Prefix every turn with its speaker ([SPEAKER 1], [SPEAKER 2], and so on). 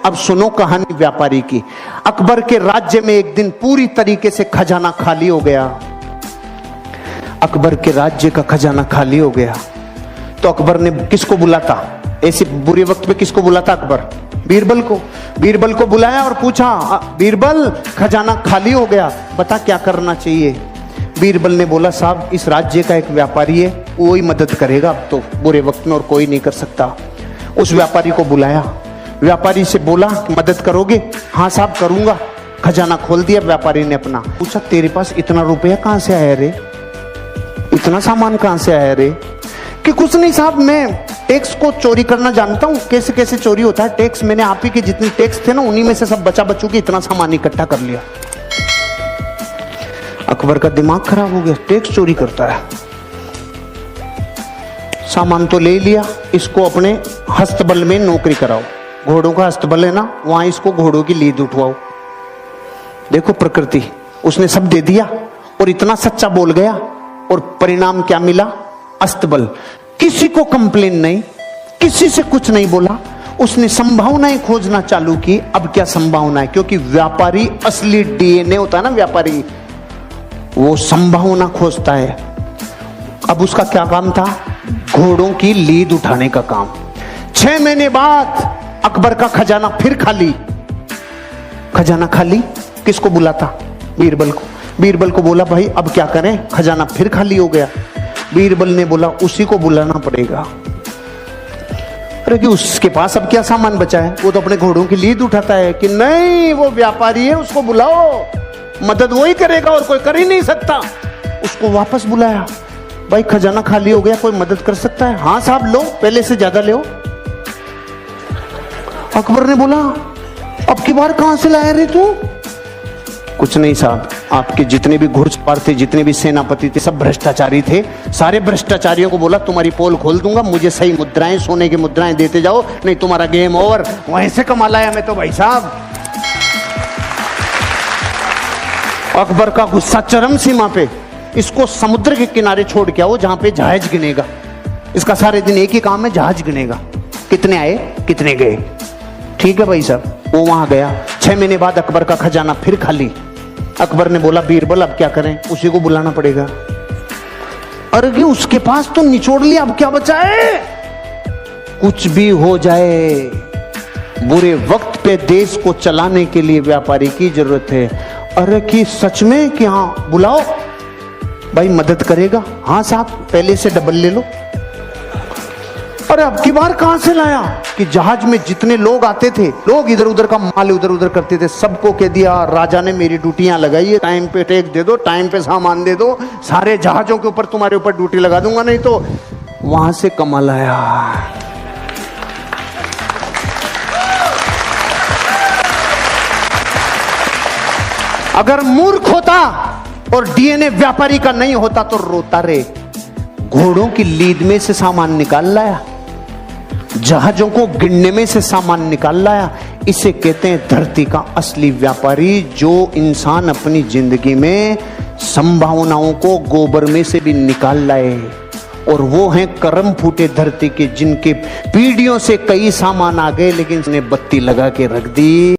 [SPEAKER 1] अब सुनो कहानी व्यापारी की। अकबर के राज्य में एक दिन पूरी तरीके से खजाना खाली हो गया। अकबर के राज्य का खजाना खाली हो गया तो अकबर ने किसको बुलाता, ऐसे बुरे वक्त में किसको बुलाता अकबर? बीरबल को। बीरबल को बुलाया और पूछा, बीरबल खजाना खाली हो गया, बता क्या करना चाहिए? बीरबल ने बोला, साहब इस राज्य का एक व्यापारी है, वो ही मदद करेगा अब तो बुरे वक्त में, और कोई नहीं कर सकता। उस व्यापारी को बुलाया, व्यापारी से बोला मदद करोगे? हाँ साहब करूंगा। खजाना खोल दिया व्यापारी ने अपना। पूछा, तेरे पास इतना रुपया कहां से आया रे, इतना सामान कहां से आया रे? कि कुछ नहीं साहब, मैं टैक्स को चोरी करना जानता हूं, कैसे कैसे चोरी होता है टैक्स, मैंने आप ही के जितने टैक्स थे ना उन्हीं में से सब बचा बचू के इतना सामान इकट्ठा कर लिया। अकबर का दिमाग खराब हो गया, टैक्स चोरी करता है। सामान तो ले लिया, इसको अपने हस्तबल में नौकरी कराओ, घोड़ों का हस्तबल है ना, वहां इसको घोड़ों की लीद उठवाओ। देखो प्रकृति, उसने सब दे दिया और इतना सच्चा बोल गया, और परिणाम क्या मिला? अस्तबल। किसी को कंप्लेन नहीं, किसी से कुछ नहीं बोला, उसने संभावनाएं खोजना चालू की। अब क्या संभावना है? क्योंकि व्यापारी असली डीएनए होता है ना, व्यापारी वो संभावना खोजता है। अब उसका क्या काम था? घोड़ों की लीद उठाने का काम। 6 महीने बाद अकबर का खजाना फिर खाली। खजाना खाली, किसको बुलाता? बीरबल को। बीरबल को बोला, भाई अब क्या करें, खजाना फिर खाली हो गया। बीरबल ने बोला, उसी को बुलाना पड़ेगा। अरे कि उसके पास अब क्या सामान बचा है, वो तो अपने घोड़ों की लीद उठाता है। कि नहीं, वो व्यापारी है, उसको बुलाओ, मदद वही करेगा और कोई कर ही नहीं सकता। उसको वापस बुलाया, भाई खजाना खाली हो गया, कोई मदद कर सकता है? हाँ साहब लो, पहले से ज्यादा लो। अकबर ने बोला, अब की बार कहां से लाया रे तू? कुछ नहीं साहब, आपके जितने भी घुड़सवार थे, जितने भी सेनापति थे, सब भ्रष्टाचारी थे। सारे भ्रष्टाचारियों को बोला तुम्हारी पोल खोल दूंगा, मुझे सही मुद्राएं, सोने की मुद्राएं देते जाओ, नहीं तुम्हारा गेम ओवर। वहीं से कमा लाया मैं तो भाई साहब। अकबर का गुस्सा चरम सीमा पे। इसको समुद्र के किनारे छोड़ के आओ जहां पे जहाज गिनेगा। इसका सारे दिन एक ही काम है, जहाज गिनेगा, कितने आए कितने गए। ठीक है भाई साहब, वो वहां गया। 6 महीने बाद अकबर का खजाना फिर खाली। अकबर ने बोला, बीरबल अब क्या करें? उसी को बुलाना पड़ेगा। अरे उसके पास तो निचोड़ लिया, अब क्या बचा है? कुछ भी हो जाए, बुरे वक्त पे देश को चलाने के लिए व्यापारी की जरूरत है। अरे कि सच में कि हाँ बुलाओ, भाई मदद करेगा? हाँ साहब, पहले से डबल ले लो। अरे अब की बार कहां से लाया? कि जहाज में जितने लोग आते थे, लोग इधर उधर का माल इधर उधर करते थे, सबको कह दिया राजा ने मेरी ड्यूटियां लगाई है, टाइम पे टैक्स दे दो, टाइम पे सामान दे दो, सारे जहाजों के ऊपर तुम्हारे ऊपर ड्यूटी लगा दूंगा, नहीं तो वहां से कमाल आया। अगर मूर्ख होता और डीएनए व्यापारी का नहीं होता तो रोता रे। घोड़ों की लीद में से सामान निकाल लाया, जहाजों को गिनने में से सामान निकाल लाया। इसे कहते हैं धरती का असली व्यापारी, जो इंसान अपनी जिंदगी में संभावनाओं को गोबर में से भी निकाल लाए। और वो हैं करम फूटे धरती के, जिनके पीढ़ियों से कई सामान आ गए लेकिन उसने बत्ती लगा के रख दी।